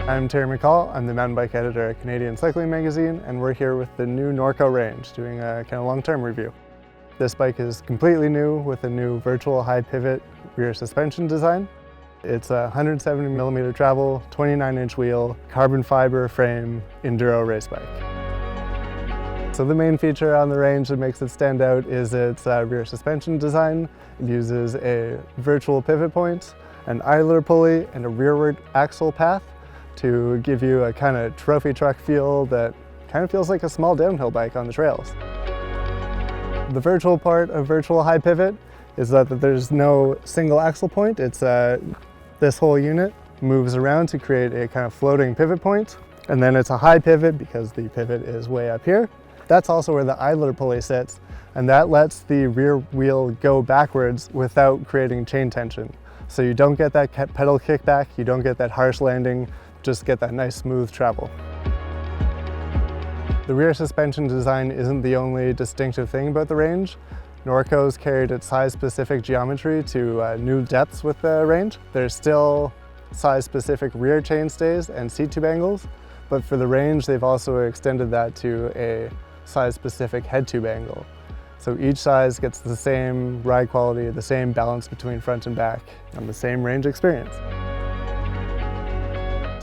I'm Terry McCall. I'm the mountain bike editor at Canadian Cycling Magazine, and we're here with the new Norco Range doing a kind of long-term review. This bike is completely new with a new virtual high pivot rear suspension design. It's a 170mm travel, 29-inch wheel, carbon fiber frame enduro race bike. So the main feature on the range that makes it stand out is its rear suspension design. It uses a virtual pivot point, an idler pulley, and a rearward axle path to give you a kind of trophy truck feel that kind of feels like a small downhill bike on the trails. The virtual part of virtual high pivot is that there's no single axle point. It's this whole unit moves around to create a kind of floating pivot point, and then it's a high pivot because the pivot is way up here. That's also where the idler pulley sits, and that lets the rear wheel go backwards without creating chain tension. So you don't get that pedal kickback, you don't get that harsh landing, just get that nice smooth travel. The rear suspension design isn't the only distinctive thing about the range. Norco's carried its size-specific geometry to new depths with the range. There's still size-specific rear chainstays and seat tube angles, but for the range they've also extended that to a size-specific head tube angle. So each size gets the same ride quality, the same balance between front and back, and the same range experience.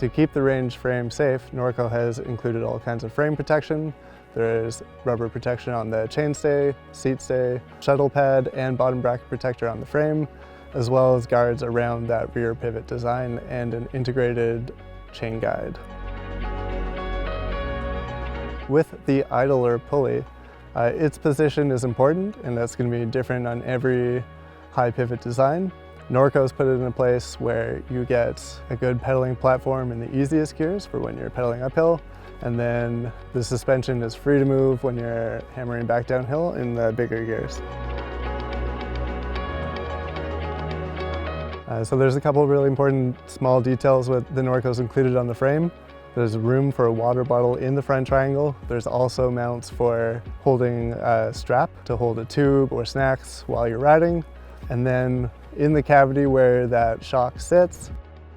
To keep the range frame safe, Norco has included all kinds of frame protection. There's rubber protection on the chainstay, seat stay, shuttle pad, and bottom bracket protector on the frame, as well as guards around that rear pivot design and an integrated chain guide. With the idler pulley, its position is important, and that's going to be different on every high pivot design. Norco's put it in a place where you get a good pedaling platform in the easiest gears for when you're pedaling uphill, and then the suspension is free to move when you're hammering back downhill in the bigger gears. So there's a couple of really important small details with the Norco's included on the frame. There's room for a water bottle in the front triangle. There's also mounts for holding a strap to hold a tube or snacks while you're riding. And then in the cavity where that shock sits,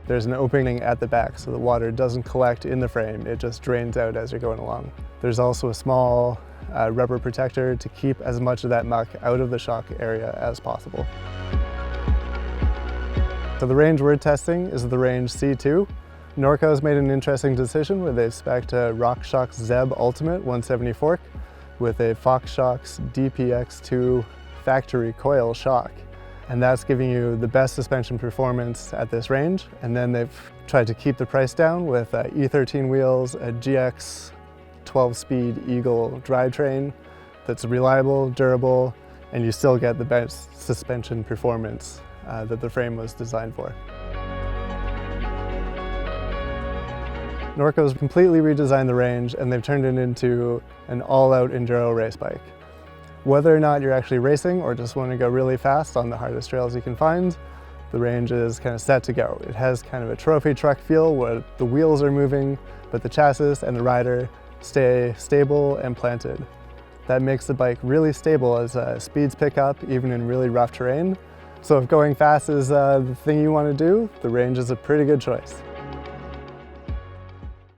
there's an opening at the back so the water doesn't collect in the frame, it just drains out as you're going along. There's also a small rubber protector to keep as much of that muck out of the shock area as possible. So the range we're testing is the Range C2. Norco's made an interesting decision where they've spec'd a RockShox Zeb Ultimate 170 fork with a FoxShox DPX2 factory coil shock. And that's giving you the best suspension performance at this range. And then they've tried to keep the price down with E13 wheels, a GX 12-speed Eagle drivetrain that's reliable, durable, and you still get the best suspension performance that the frame was designed for. Norco's completely redesigned the range, and they've turned it into an all-out enduro race bike. Whether or not you're actually racing or just want to go really fast on the hardest trails you can find, the range is kind of set to go. It has kind of a trophy truck feel where the wheels are moving, but the chassis and the rider stay stable and planted. That makes the bike really stable as speeds pick up, even in really rough terrain. So if going fast is the thing you want to do, the range is a pretty good choice.